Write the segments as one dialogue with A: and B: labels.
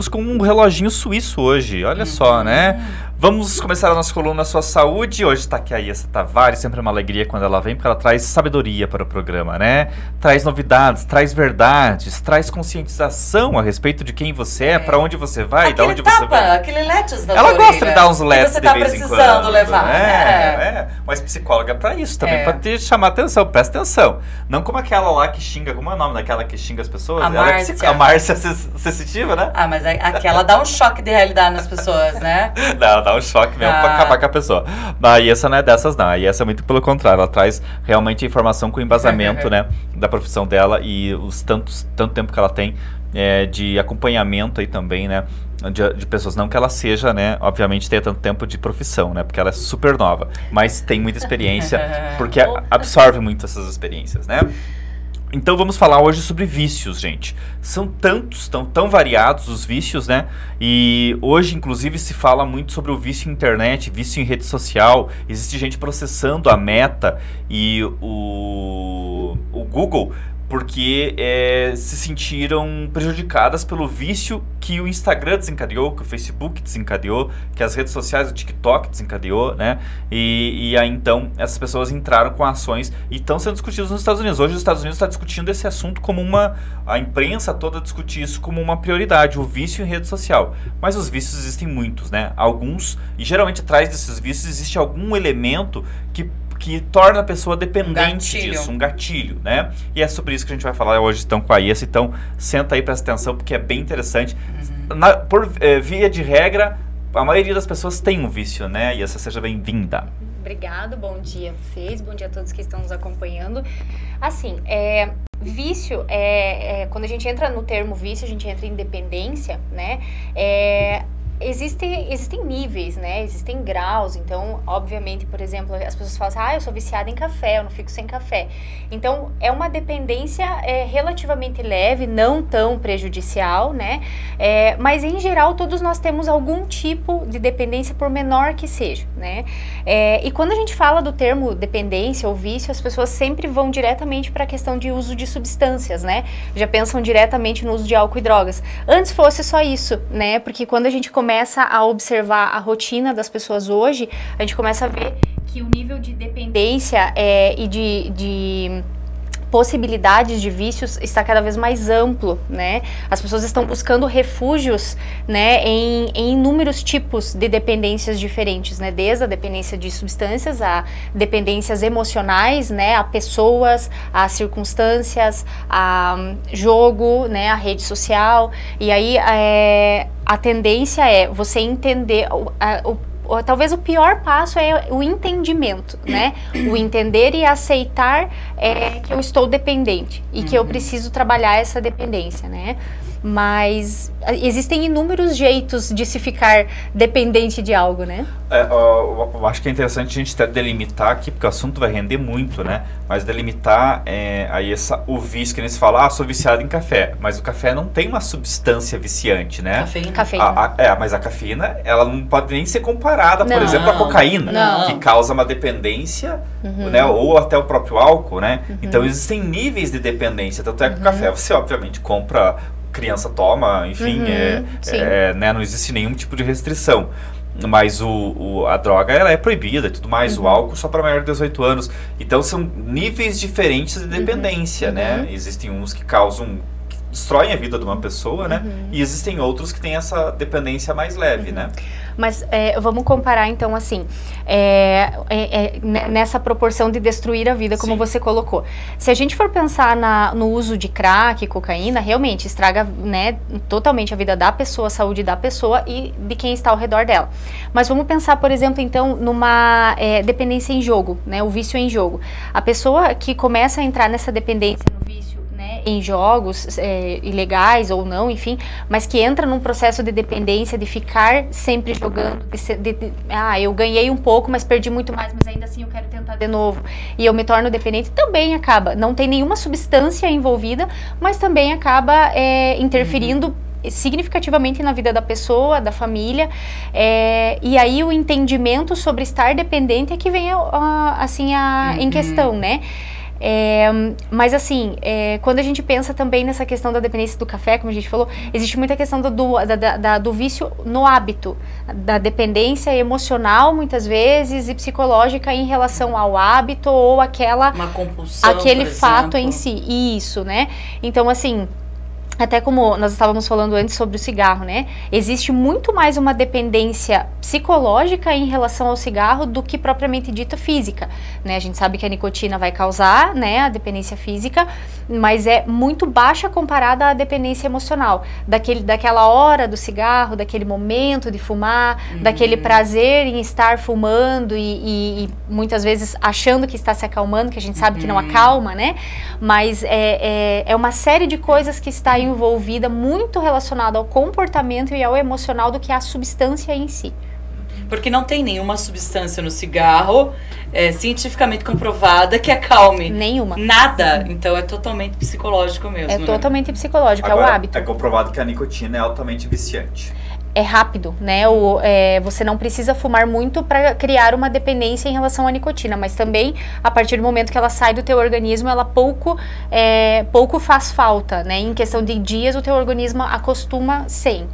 A: com um reloginho suíço hoje, olha só, né? Vamos começar a nossa coluna Sua Saúde. Hoje está aqui a Iessa Tavares, sempre uma alegria quando ela vem, porque ela traz sabedoria para o programa, né? Traz novidades, traz verdades, traz conscientização a respeito de quem você é, para onde você vai, de onde você vai.
B: Aquele letes da
A: Ela
B: orelha,
A: gosta de dar uns letes
B: você
A: de
B: tá
A: vez em quando.
B: precisando levar.
A: Mas psicóloga é pra isso também, pra te chamar atenção, presta atenção. Não como aquela lá que xinga, como é o nome daquela que xinga as pessoas?
B: A Márcia.
A: A Márcia sensitiva, né?
B: Ah, mas aquela dá um choque de realidade nas pessoas, né?
A: Dá um choque mesmo pra acabar com a pessoa. A Iessa não é dessas, não. A Iessa é muito pelo contrário. Ela traz realmente a informação com embasamento, né, da profissão dela e tanto tempo que ela tem de acompanhamento aí também, né, de pessoas. Não que ela seja, né, obviamente tenha tanto tempo de profissão, né, porque ela é super nova, mas tem muita experiência, porque absorve muito essas experiências, né? Então vamos falar hoje sobre vícios, gente. São tão variados os vícios, né? E hoje, inclusive, se fala muito sobre o vício em internet, vício em rede social. Existe gente processando a Meta e o Google porque se sentiram prejudicadas pelo vício que o Instagram desencadeou, que o Facebook desencadeou, que as redes sociais, o TikTok desencadeou, né? E aí então essas pessoas entraram com ações e estão sendo discutidas nos Estados Unidos. Hoje os Estados Unidos está discutindo esse assunto como a imprensa toda discute isso como uma prioridade, o vício em rede social. Mas os vícios existem muitos, né? Alguns, e geralmente atrás desses vícios existe algum elemento que torna a pessoa dependente disso, um gatilho, né? E é sobre isso que a gente vai falar hoje, então, com a Iessa. Então, senta aí, presta atenção, porque é bem interessante. Por via de regra, a maioria das pessoas tem um vício, né? Iessa, seja bem-vinda.
C: Obrigado, bom dia a vocês, bom dia a todos que estão nos acompanhando. Assim, vício, quando a gente entra no termo vício, a gente entra em dependência, né? Existem níveis, né? Existem graus. Então, obviamente, por exemplo, as pessoas falam assim, eu sou viciada em café, eu não fico sem café. Então, é uma dependência relativamente leve, não tão prejudicial, né? Mas, em geral, todos nós temos algum tipo de dependência, por menor que seja, né? E quando a gente fala do termo dependência ou vício, as pessoas sempre vão diretamente para a questão de uso de substâncias, né? Já pensam diretamente no uso de álcool e drogas. Antes fosse só isso, né? Porque quando a gente começa a observar a rotina das pessoas hoje, a gente começa a ver que o nível de dependência e de possibilidades de vícios está cada vez mais amplo, né? As pessoas estão buscando refúgios, né, em inúmeros tipos de dependências diferentes, né? Desde a dependência de substâncias, a dependências emocionais, né, a pessoas, a circunstâncias, a jogo, né, a rede social. E aí a tendência é você entender talvez o pior passo é o entendimento, né? O entender e aceitar que eu estou dependente e que eu preciso trabalhar essa dependência, né? Mas existem inúmeros jeitos de se ficar dependente de algo, né?
A: Eu acho que é interessante a gente até delimitar aqui, porque o assunto vai render muito, né? Mas delimitar aí o vício, que nem se fala, sou viciado em café. Mas o café não tem uma substância viciante, né?
C: Cafeína.
A: Mas a cafeína, ela não pode nem ser comparada, por exemplo, à cocaína, que causa uma dependência, né? Ou até o próprio álcool, né? Então existem níveis de dependência. Tanto é que o café você, obviamente, compra, criança toma, enfim, né? Não existe nenhum tipo de restrição. Mas a droga, ela é proibida e tudo mais, o álcool só para maior de 18 anos. Então são níveis diferentes de dependência, né? Existem uns que destroem a vida de uma pessoa, né? E existem outros que têm essa dependência mais leve, né?
C: Mas vamos comparar, então, assim, nessa proporção de destruir a vida, como você colocou. Se a gente for pensar no uso de crack, cocaína, realmente estraga, né, totalmente a vida da pessoa, a saúde da pessoa e de quem está ao redor dela. Mas vamos pensar, por exemplo, então, numa dependência em jogo, né? O vício em jogo. A pessoa que começa a entrar nessa dependência no vício, né, em jogos ilegais ou não, enfim, mas que entra num processo de dependência, de ficar sempre jogando, eu ganhei um pouco, mas perdi muito mais, mas ainda assim eu quero tentar de novo, e eu me torno dependente, também acaba, não tem nenhuma substância envolvida, mas também acaba interferindo significativamente na vida da pessoa, da família, e aí o entendimento sobre estar dependente é que vem em questão, né? Mas assim, quando a gente pensa também nessa questão da dependência do café, como a gente falou, existe muita questão do vício no hábito, da dependência emocional, muitas vezes, e psicológica em relação ao hábito ou
B: uma compulsão,
C: aquele
B: por
C: fato
B: exemplo.
C: em si. Isso, né? Então, assim, até como nós estávamos falando antes sobre o cigarro, né? Existe muito mais uma dependência psicológica em relação ao cigarro do que propriamente dita física, né? A gente sabe que a nicotina vai causar, né, a dependência física, mas é muito baixa comparada à dependência emocional. Daquela hora do cigarro, daquele momento de fumar, daquele prazer em estar fumando e muitas vezes achando que está se acalmando, que a gente sabe que não acalma, né? Mas é uma série de coisas que está envolvida, muito relacionada ao comportamento e ao emocional do que a substância em si.
B: Porque não tem nenhuma substância no cigarro cientificamente comprovada que acalme.
C: Nenhuma.
B: Nada. Então é totalmente psicológico mesmo.
C: É totalmente psicológico,
A: Agora,
C: é o hábito.
A: é comprovado que a nicotina é altamente viciante.
C: É rápido, né? Você não precisa fumar muito para criar uma dependência em relação à nicotina, mas também a partir do momento que ela sai do teu organismo, ela pouco faz falta, né? Em questão de dias, o teu organismo acostuma sem.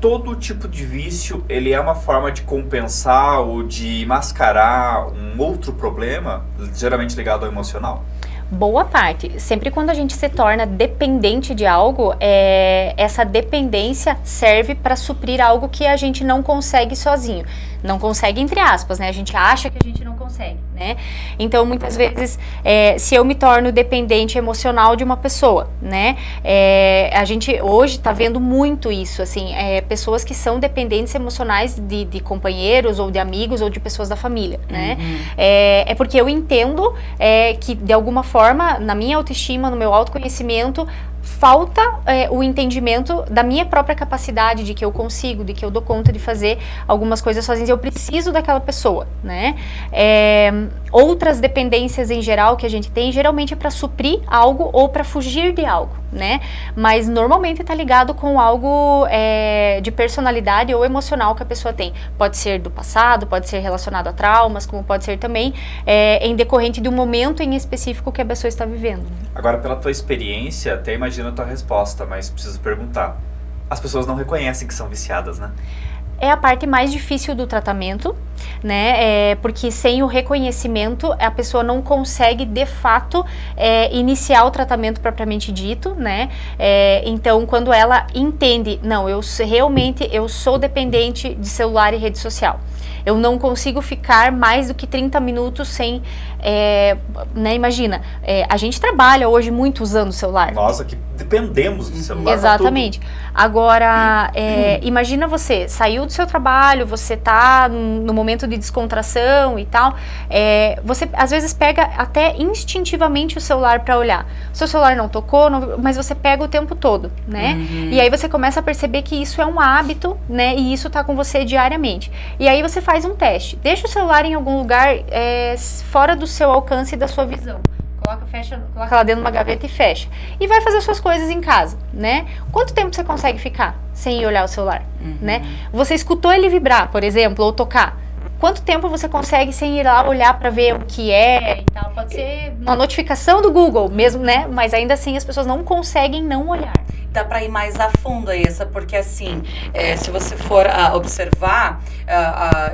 A: Todo tipo de vício, ele é uma forma de compensar ou de mascarar um outro problema, geralmente ligado ao emocional?
C: Boa parte. Sempre quando a gente se torna dependente de algo, essa dependência serve para suprir algo que a gente não consegue sozinho. Não consegue, entre aspas, né? A gente acha que a gente não consegue, né? Então, muitas vezes, se eu me torno dependente emocional de uma pessoa, né? A gente hoje está vendo muito isso, assim, pessoas que são dependentes emocionais de companheiros ou de amigos ou de pessoas da família, né? É porque eu entendo que, de alguma forma, na minha autoestima, no meu autoconhecimento, falta o entendimento da minha própria capacidade, de que eu consigo, de que eu dou conta de fazer algumas coisas sozinha. Eu preciso daquela pessoa, né? Outras dependências em geral que a gente tem, geralmente é para suprir algo ou para fugir de algo, né? Mas normalmente está ligado com algo de personalidade ou emocional que a pessoa tem. Pode ser do passado, pode ser relacionado a traumas, como pode ser também em decorrente de um momento em específico que a pessoa está vivendo.
A: Agora, pela tua experiência, até imagino a tua resposta, mas preciso perguntar. As pessoas não reconhecem que são viciadas, né?
C: É a parte mais difícil do tratamento, né? Porque sem o reconhecimento a pessoa não consegue de fato iniciar o tratamento propriamente dito, né? Então, quando ela entende, não, eu sou dependente de celular e rede social. Eu não consigo ficar mais do que 30 minutos sem, né, imagina, a gente trabalha hoje muito usando o celular.
A: Nossa, que dependemos do celular.
C: Exatamente. Agora, imagina você, saiu do seu trabalho, você tá no momento de descontração e tal, você às vezes pega até instintivamente o celular para olhar. O seu celular não tocou, mas você pega o tempo todo, né? E aí você começa a perceber que isso é um hábito, né? E isso tá com você diariamente. E aí você faz um teste. Deixa o celular em algum lugar fora do seu alcance e da sua visão. Coloca lá dentro de uma gaveta e fecha. E vai fazer suas coisas em casa, né? Quanto tempo você consegue ficar sem olhar o celular, né? Você escutou ele vibrar, por exemplo, ou tocar. Quanto tempo você consegue sem ir lá olhar para ver o que é e tal? Pode ser uma notificação do Google mesmo, né? Mas ainda assim as pessoas não conseguem não olhar.
B: Dá para ir mais a fundo aí, porque assim, se você for observar,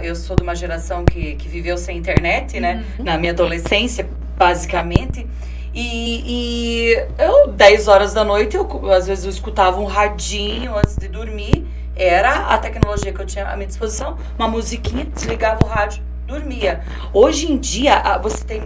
B: eu sou de uma geração que viveu sem internet, né? Na minha adolescência, basicamente. E eu, 10 horas da noite, às vezes eu escutava um radinho antes de dormir. Era a tecnologia que eu tinha à minha disposição, uma musiquinha, desligava o rádio, dormia. Hoje em dia,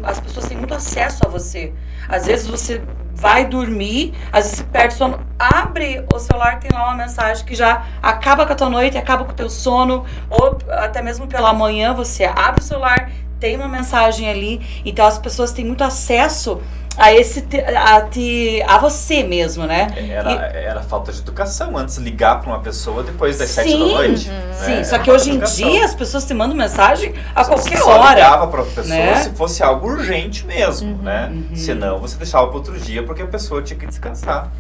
B: as pessoas têm muito acesso a você. Às vezes você vai dormir, às vezes você perde sono, abre o celular, tem lá uma mensagem que já acaba com a tua noite, acaba com o teu sono, ou até mesmo pela manhã você abre o celular, tem uma mensagem ali. Então as pessoas têm muito acesso a você mesmo, né?
A: Era falta de educação antes ligar para uma pessoa depois das 7 da noite.
B: Sim, só que hoje em dia as pessoas te mandam mensagem a qualquer
A: só
B: hora.
A: Ligava para a pessoa,
B: né?
A: Se fosse algo urgente mesmo, né? Senão você deixava para outro dia porque a pessoa tinha que descansar.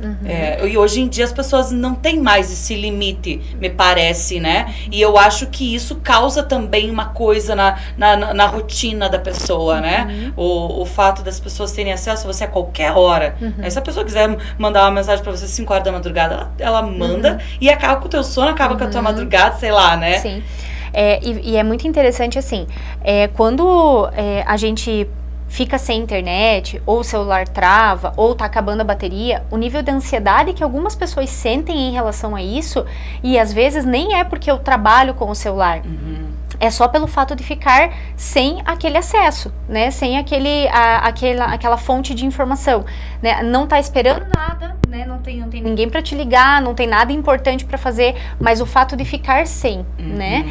B: E hoje em dia as pessoas não têm mais esse limite, me parece, né? E eu acho que isso causa também uma coisa na rotina da pessoa, né? O fato das pessoas terem acesso a você a qualquer hora. Se a pessoa quiser mandar uma mensagem pra você às 5 horas da madrugada, ela manda e acaba com o teu sono, acaba com a tua madrugada, sei lá, né?
C: Sim. E é muito interessante, assim, quando a gente fica sem internet, ou o celular trava, ou tá acabando a bateria, o nível de ansiedade que algumas pessoas sentem em relação a isso, e às vezes nem é porque eu trabalho com o celular. É só pelo fato de ficar sem aquele acesso, né? Sem aquela fonte de informação, né? Não tá esperando nada, né? Não tem ninguém para te ligar, não tem nada importante para fazer, mas o fato de ficar sem, né?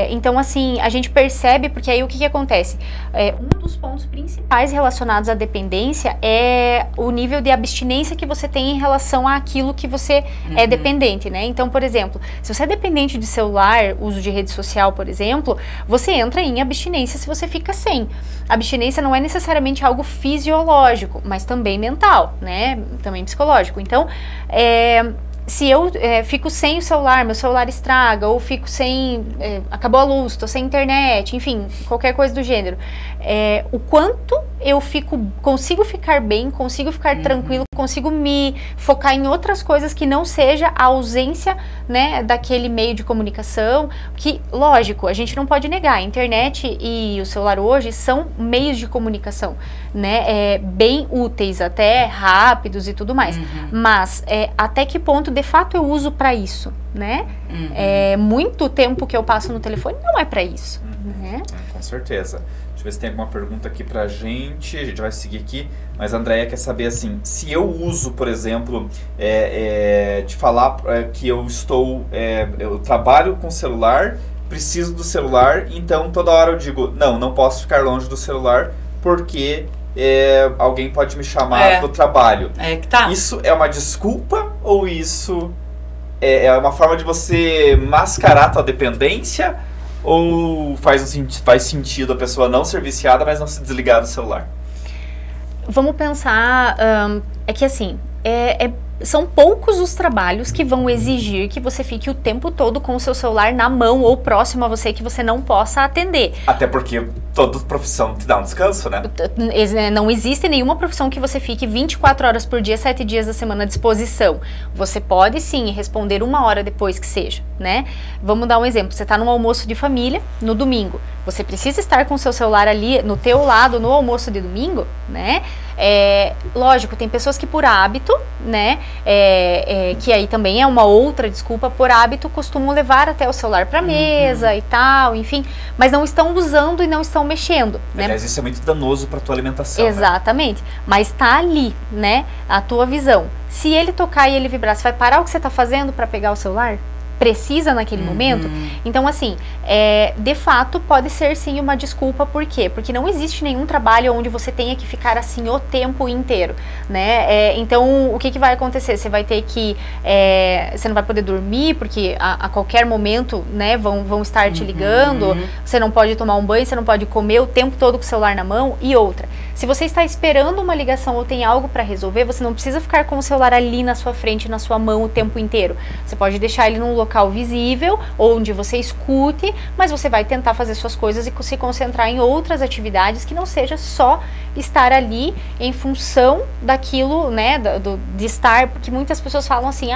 C: Então, assim, a gente percebe, porque aí o que acontece? Um dos pontos principais relacionados à dependência é o nível de abstinência que você tem em relação àquilo que você é dependente, né? Então, por exemplo, se você é dependente de celular, uso de rede social, por exemplo, você entra em abstinência se você fica sem. Abstinência não é necessariamente algo fisiológico, mas também mental, né? Também psicológico. Então, se eu fico sem o celular, meu celular estraga, ou fico sem, acabou a luz, tô sem internet, enfim, qualquer coisa do gênero, o quanto eu consigo ficar bem, consigo ficar tranquilo, consigo me focar em outras coisas que não seja a ausência, né, daquele meio de comunicação, que, lógico, a gente não pode negar, a internet e o celular hoje são meios de comunicação, né, bem úteis, até rápidos e tudo mais, mas até que ponto de fato eu uso para isso, né? Muito tempo que eu passo no telefone não é para isso, né?
A: Com certeza. Deixa eu ver se tem alguma pergunta aqui pra gente. A gente vai seguir aqui. Mas a Andréia quer saber assim, se eu uso, por exemplo, de falar que eu eu trabalho com celular, preciso do celular, então toda hora eu digo, não posso ficar longe do celular porque alguém pode me chamar do trabalho.
B: Que tá.
A: Isso é uma desculpa ou isso é uma forma de você mascarar a tua dependência? Ou faz sentido a pessoa não ser viciada, mas não se desligar do celular?
C: Vamos pensar, é que assim, são poucos os trabalhos que vão exigir que você fique o tempo todo com o seu celular na mão ou próximo a você que você não possa atender.
A: Até porque toda profissão te dá um descanso, né?
C: Não existe nenhuma profissão que você fique 24 horas por dia, 7 dias da semana à disposição. Você pode sim responder 1 hora depois que seja, né? Vamos dar um exemplo, você está num almoço de família no domingo, você precisa estar com o seu celular ali no teu lado no almoço de domingo, né? Lógico, tem pessoas que por hábito, né, que aí também é uma outra desculpa, por hábito costumam levar até o celular para mesa e tal, enfim, mas não estão usando e não estão mexendo, né?
A: Aliás, isso é muito danoso para tua alimentação.
C: Exatamente, né? Mas tá ali, né, a tua visão. Se ele tocar e ele vibrar, você vai parar o que você tá fazendo para pegar o celular? Precisa naquele momento? Então, assim, de fato, pode ser sim uma desculpa. Por quê? Porque não existe nenhum trabalho onde você tenha que ficar assim o tempo inteiro, né? Então, o que vai acontecer? Você vai ter que... você não vai poder dormir, porque a qualquer momento, né, vão estar te ligando, você não pode tomar um banho, você não pode comer o tempo todo com o celular na mão. E outra, se você está esperando uma ligação ou tem algo para resolver, você não precisa ficar com o celular ali na sua frente, na sua mão o tempo inteiro. Você pode deixar ele num local visível, onde você escute, mas você vai tentar fazer suas coisas e se concentrar em outras atividades que não seja só estar ali em função daquilo, né, de estar, porque muitas pessoas falam assim,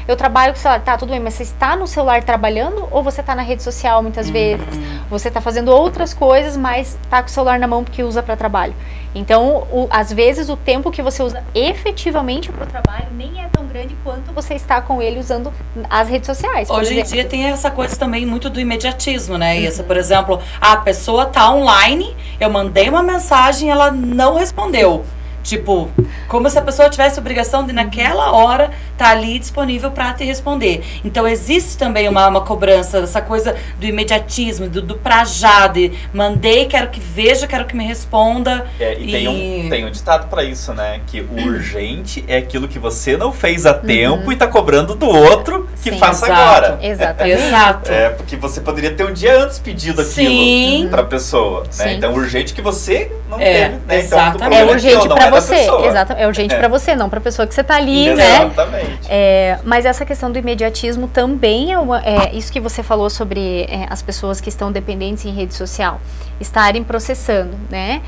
C: eu trabalho com o celular, tá, tudo bem, mas você está no celular trabalhando ou você está na rede social muitas vezes? Você está fazendo outras coisas, mas está com o celular na mão porque usa para trabalho. Então, às vezes, o tempo que você usa efetivamente para o trabalho nem é tão grande quanto você está com ele usando as redes sociais.
B: Hoje em dia tem essa coisa também muito do imediatismo, né? Isso, por exemplo, a pessoa tá online, eu mandei uma mensagem, ela não respondeu. Tipo, como se a pessoa tivesse a obrigação de naquela hora estar ali disponível para te responder. Então existe também uma cobrança, essa coisa do imediatismo, do pra já, de mandei, quero que veja, quero que me responda.
A: Tem um ditado para isso, né? Que o urgente é aquilo que você não fez a tempo e tá cobrando do outro que faça agora.
C: Exatamente.
B: Exato.
A: Porque você poderia ter um dia antes pedido aquilo pra pessoa, né? Então urgente que você não teve, né? Então,
C: é urgente para você, exato, é urgente para você, não para a pessoa que você tá ali,
A: exatamente.
C: Né? Mas essa questão do imediatismo também é isso que você falou sobre as pessoas que estão dependentes em rede social estarem processando, né?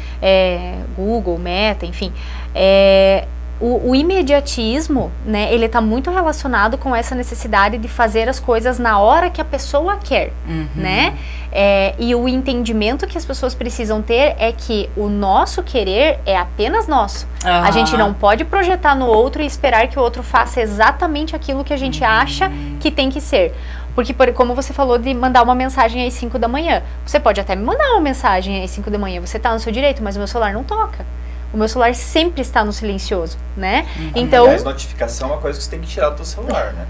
C: Google, Meta, enfim. O imediatismo, né, ele está muito relacionado com essa necessidade de fazer as coisas na hora que a pessoa quer, né? E o entendimento que as pessoas precisam ter é que o nosso querer é apenas nosso. A gente não pode projetar no outro e esperar que o outro faça exatamente aquilo que a gente acha que tem que ser. Porque, como você falou de mandar uma mensagem às 5 da manhã, você pode até me mandar uma mensagem às 5 da manhã, você está no seu direito, mas o meu celular não toca. O meu celular sempre está no silencioso, né? Então,
A: aliás, notificação é uma coisa que você tem que tirar do seu celular, né?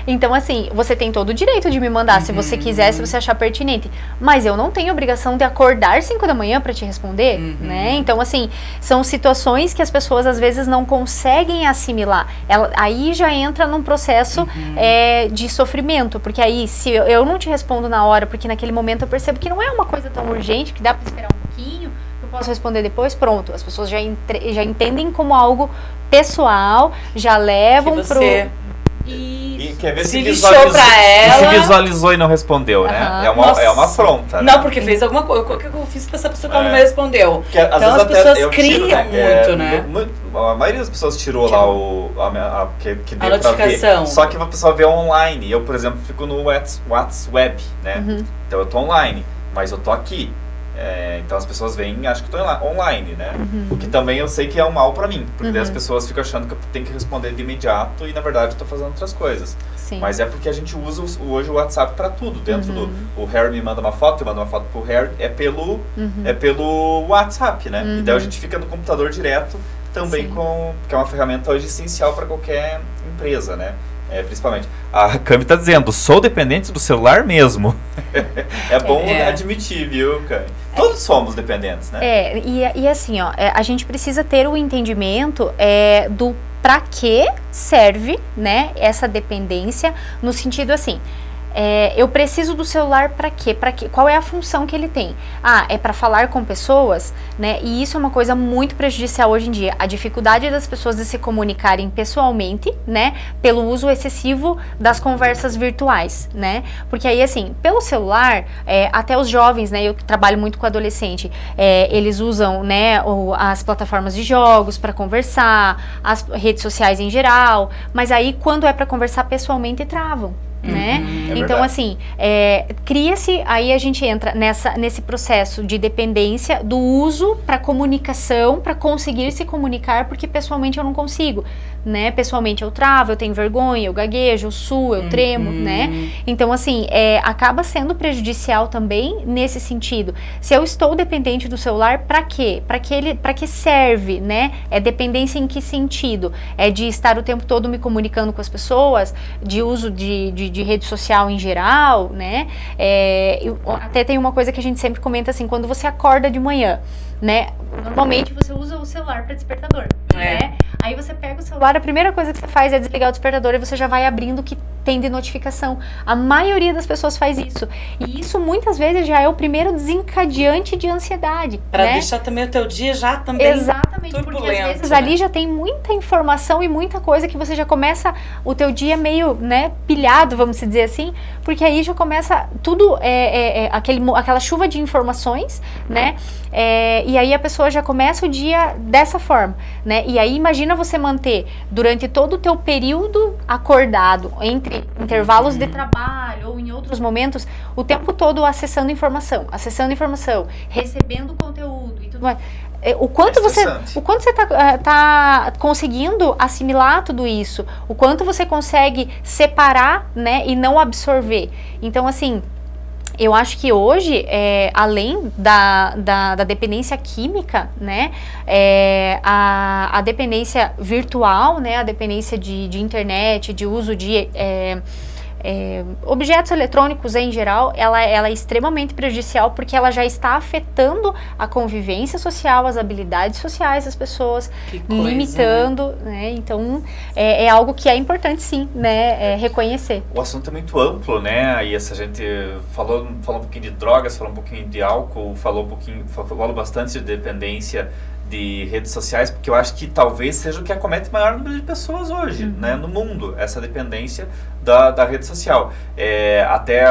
C: Então, assim, você tem todo o direito de me mandar, se você quiser, se você achar pertinente. Mas eu não tenho obrigação de acordar 5 da manhã para te responder, né? Então, assim, são situações que as pessoas, às vezes, não conseguem assimilar. Aí já entra num processo de sofrimento. Porque aí, se eu não te respondo na hora, porque naquele momento eu percebo que não é uma coisa tão urgente, que dá para esperar um pouquinho, posso responder depois, pronto. As pessoas já entendem como algo pessoal, já levam
A: E quer ver
B: se
A: visualizou e não respondeu, né? É uma afronta.
B: Não, porque fez alguma coisa. O que eu fiz pra essa pessoa que ela não me respondeu?
A: Porque,
B: então as pessoas criam muito, né?
A: A maioria das pessoas tirou lá que deu
B: a notificação.
A: Pra ver. Só que a pessoa vê online. Eu, por exemplo, fico no WhatsApp, né? Então eu tô online, mas eu tô aqui. Então as pessoas veem, acho que estou online, né? O que também eu sei que é um mal pra mim, porque daí as pessoas ficam achando que eu tenho que responder de imediato e na verdade eu tô fazendo outras coisas.
C: Sim.
A: Mas é porque a gente usa hoje o WhatsApp pra tudo. Dentro o Harry me manda uma foto, eu mando uma foto pro Harry, é pelo WhatsApp, né? E daí a gente fica no computador direto também que é uma ferramenta hoje essencial para qualquer empresa, né? Principalmente. A Cami tá dizendo, sou dependente do celular mesmo. É bom admitir, viu, Cami? Todos somos dependentes, né?
C: E assim, ó, a gente precisa ter o entendimento do para que serve, né, essa dependência, no sentido assim, eu preciso do celular para quê? Qual é a função que ele tem? É para falar com pessoas, né? E isso é uma coisa muito prejudicial hoje em dia. A dificuldade das pessoas de se comunicarem pessoalmente, né? Pelo uso excessivo das conversas virtuais, né? Porque aí, assim, pelo celular, até os jovens, né? Eu trabalho muito com adolescente, eles usam, né, as plataformas de jogos para conversar, as redes sociais em geral, mas aí quando é para conversar pessoalmente, travam. Né? Então, assim, cria-se, aí a gente entra nesse processo de dependência do uso para comunicação, para conseguir se comunicar, porque pessoalmente eu não consigo, né? Pessoalmente eu travo, eu tenho vergonha, eu gaguejo, eu suo, eu tremo, né? Então, assim, acaba sendo prejudicial também nesse sentido. Se eu estou dependente do celular, para quê? Para que serve, né? Dependência em que sentido? De estar o tempo todo me comunicando com as pessoas, de uso de rede social em geral, né? Até tem uma coisa que a gente sempre comenta assim, quando você acorda de manhã, né? Normalmente você usa o celular para despertador, né? Aí você pega o celular, a primeira coisa que você faz é desligar o despertador e você já vai abrindo o que tem de notificação. A maioria das pessoas faz isso. E isso muitas vezes já é o primeiro desencadeante de ansiedade.
B: Para
C: né?
B: deixar também o teu dia já também
C: exatamente, porque às vezes ali já tem muita informação e muita coisa que você já começa o teu dia meio, né, pilhado, vamos dizer assim, porque aí já começa tudo, aquela chuva de informações, né? E aí a pessoa já começa o dia dessa forma, né? E aí imagina você manter durante todo o teu período acordado, entre intervalos de trabalho ou em outros momentos, o tempo todo acessando informação, recebendo conteúdo e tudo mais. O quanto você tá conseguindo assimilar tudo isso, o quanto você consegue separar, né, e não absorver. Então, assim, eu acho que hoje, além da dependência química, né, a dependência virtual, né, a dependência de internet, de uso de objetos eletrônicos em geral, ela é extremamente prejudicial porque ela já está afetando a convivência social, as habilidades sociais das pessoas, limitando, né? Então é algo que é importante sim, né, reconhecer.
A: O assunto é muito amplo, né? Aí essa gente falou um pouquinho de drogas, falou um pouquinho de álcool, falou bastante de dependência de redes sociais, porque eu acho que talvez seja o que acomete o maior número de pessoas hoje, né, no mundo, essa dependência da rede social. Até,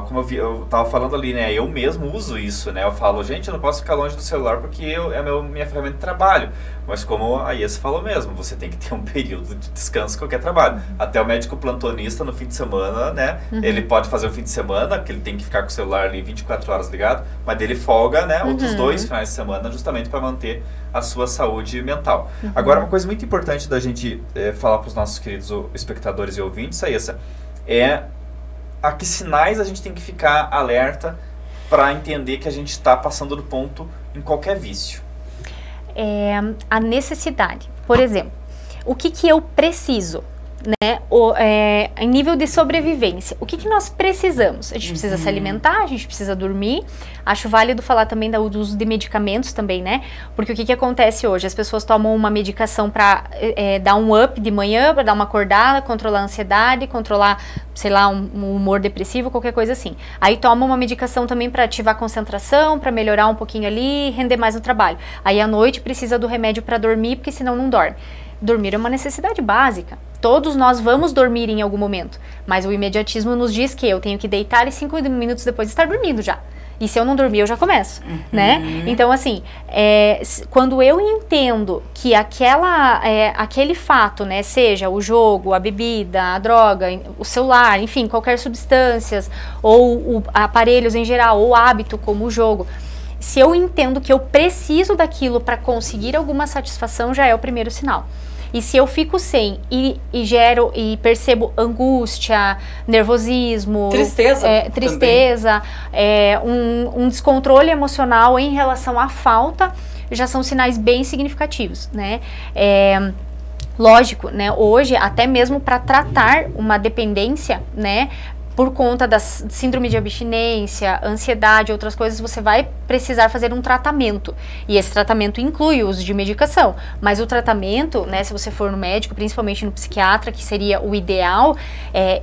A: como eu tava falando ali, né, eu mesmo uso isso, né, eu falo, gente, eu não posso ficar longe do celular porque é minha ferramenta de trabalho, mas como a Iessa falou mesmo, você tem que ter um período de descanso em qualquer trabalho. Até o médico plantonista no fim de semana, né, ele pode fazer o fim de semana, porque ele tem que ficar com o celular ali 24 horas ligado, mas ele folga, né, outros 2 finais de semana justamente para manter a sua saúde mental. Agora, uma coisa muito importante da gente falar para os nossos queridos espectadores e ouvintes é essa. A que sinais a gente tem que ficar alerta para entender que a gente está passando do ponto em qualquer vício?
C: A necessidade. Por exemplo, o que eu preciso? Né, em nível de sobrevivência, o que nós precisamos? A gente precisa se alimentar, a gente precisa dormir. Acho válido falar também do uso de medicamentos também, né? Porque o que acontece hoje? As pessoas tomam uma medicação para dar um up de manhã, para dar uma acordada, controlar a ansiedade, controlar, sei lá, um humor depressivo, qualquer coisa assim. Aí toma uma medicação também para ativar a concentração, para melhorar um pouquinho ali, render mais no trabalho. Aí à noite precisa do remédio para dormir, porque senão não dorme. Dormir é uma necessidade básica. Todos nós vamos dormir em algum momento, mas o imediatismo nos diz que eu tenho que deitar e 5 minutos depois estar dormindo já. E se eu não dormir, eu já começo, né? Então, assim, quando eu entendo que aquele fato, né, seja o jogo, a bebida, a droga, o celular, enfim, qualquer substâncias, ou aparelhos em geral, ou hábito como o jogo, se eu entendo que eu preciso daquilo para conseguir alguma satisfação, já é o primeiro sinal. E se eu fico sem e percebo angústia, nervosismo, tristeza, um descontrole emocional em relação à falta, já são sinais bem significativos, né? Lógico, né? Hoje, até mesmo para tratar uma dependência, né, por conta da síndrome de abstinência, ansiedade, outras coisas, você vai precisar fazer um tratamento. E esse tratamento inclui o uso de medicação. Mas o tratamento, né, se você for no médico, principalmente no psiquiatra, que seria o ideal,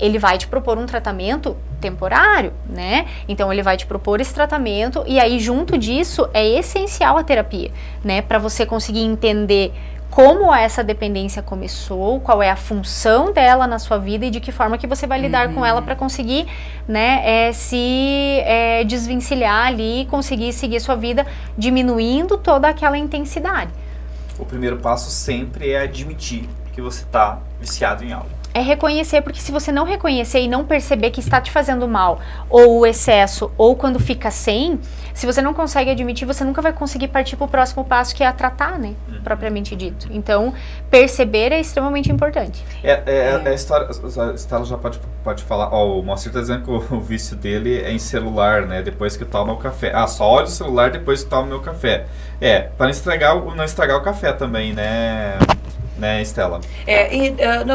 C: ele vai te propor um tratamento temporário, né? Então ele vai te propor esse tratamento e aí junto disso é essencial a terapia, né? Para você conseguir entender como essa dependência começou, qual é a função dela na sua vida e de que forma que você vai lidar com ela para conseguir, né, se desvencilhar ali e conseguir seguir sua vida diminuindo toda aquela intensidade.
A: O primeiro passo sempre é admitir que você está viciado em algo.
C: É reconhecer, porque se você não reconhecer e não perceber que está te fazendo mal, ou o excesso, ou quando fica sem, se você não consegue admitir, você nunca vai conseguir partir para o próximo passo, que é a tratar, né, propriamente dito. Então, perceber é extremamente importante.
A: A Estela já pode falar, o Moacir está dizendo que o vício dele é em celular, né, depois que toma o café. Só olha o celular depois que toma o meu café. Para não estragar o café também, né, Estela?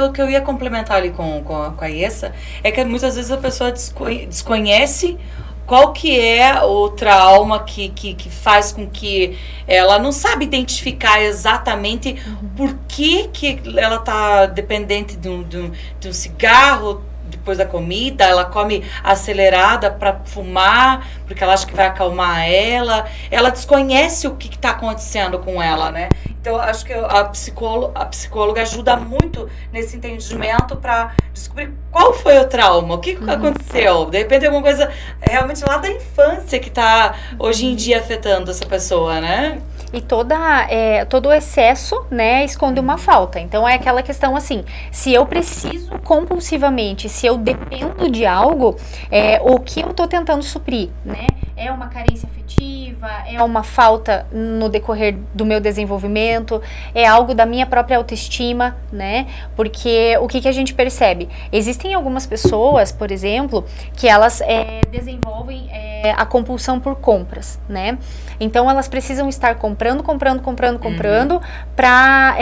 B: O que eu ia complementar ali com a Iessa é que muitas vezes a pessoa desconhece qual que é o trauma que faz com que ela não sabe identificar exatamente por que ela está dependente de um cigarro depois da comida, ela come acelerada para fumar, porque ela acha que vai acalmar ela desconhece o que está acontecendo com ela, né? Então, acho que a psicóloga ajuda muito nesse entendimento para descobrir qual foi o trauma, o que aconteceu. De repente, alguma coisa realmente lá da infância que está hoje em dia afetando essa pessoa, né?
C: E todo o excesso, né, esconde uma falta. Então é aquela questão assim, se eu preciso compulsivamente, se eu dependo de algo, o que eu tô tentando suprir, né? É uma carência afetiva, é uma falta no decorrer do meu desenvolvimento, é algo da minha própria autoestima, né? Porque o que a gente percebe? Existem algumas pessoas, por exemplo, que elas desenvolvem a compulsão por compras, né? Então elas precisam estar comprando para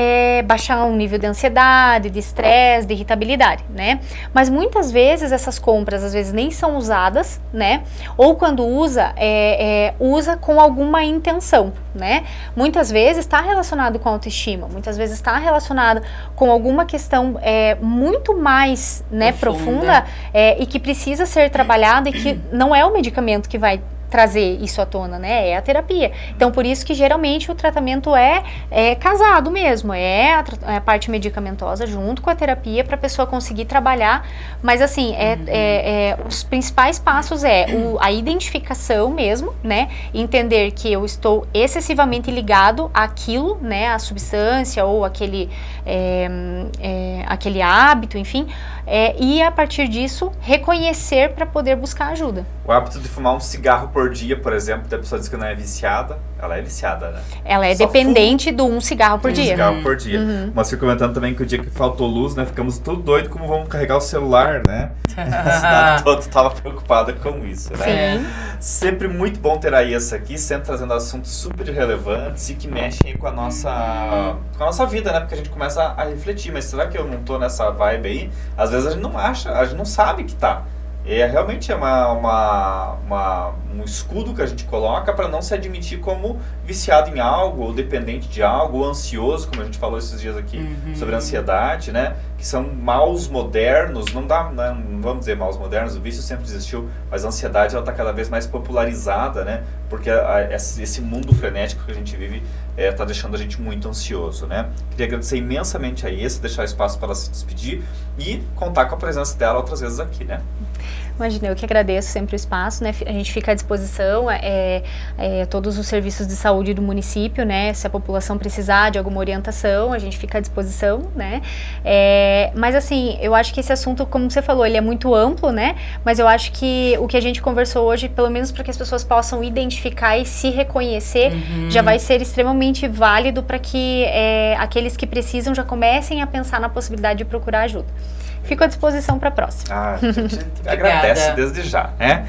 C: baixar um nível de ansiedade, de estresse, de irritabilidade, né? Mas muitas vezes essas compras às vezes nem são usadas, né? Ou quando usa, usa com alguma intenção, né? Muitas vezes está relacionado com autoestima, muitas vezes está relacionado com alguma questão muito mais, né, profunda e que precisa ser trabalhada e que não é o medicamento que vai trazer isso à tona, né? É a terapia. Então, por isso que geralmente o tratamento é casado mesmo, a parte medicamentosa junto com a terapia para a pessoa conseguir trabalhar, mas assim, os principais passos a identificação mesmo, né? Entender que eu estou excessivamente ligado àquilo, né? À substância ou aquele hábito, enfim, e a partir disso reconhecer para poder buscar ajuda.
A: O hábito de fumar um cigarro por dia, por exemplo, a pessoa diz que não é viciada, ela é viciada, né?
C: Ela é dependente de um cigarro por dia.
A: Um cigarro por dia. Mas fui comentando também que o dia que faltou luz, né, ficamos tudo doido como vamos carregar o celular, né? A cidade toda estava preocupada com isso, né? Sim. Sempre muito bom ter a Iessa aqui, sempre trazendo assuntos super relevantes e que mexem com a nossa vida, né? Porque a gente começa a refletir, mas será que eu não tô nessa vibe aí? Às vezes a gente não acha, a gente não sabe que tá. Realmente é um escudo que a gente coloca para não se admitir como viciado em algo, ou dependente de algo, ou ansioso, como a gente falou esses dias aqui sobre a ansiedade, né? Que são maus modernos, não vamos dizer maus modernos, o vício sempre existiu, mas a ansiedade ela está cada vez mais popularizada, né? Porque esse mundo frenético que a gente vive está deixando a gente muito ansioso, né? Queria agradecer imensamente a Iessa, deixar espaço para ela se despedir e contar com a presença dela outras vezes aqui, né?
C: Imagina, eu que agradeço sempre o espaço, né? A gente fica à disposição, todos os serviços de saúde do município, né? Se a população precisar de alguma orientação, a gente fica à disposição, né? Mas assim, eu acho que esse assunto, como você falou, ele é muito amplo, né? Mas eu acho que o que a gente conversou hoje, pelo menos para que as pessoas possam identificar e se reconhecer, já vai ser extremamente válido para que aqueles que precisam já comecem a pensar na possibilidade de procurar ajuda. Fico à disposição para a próxima.
A: A gente agradece desde já, né?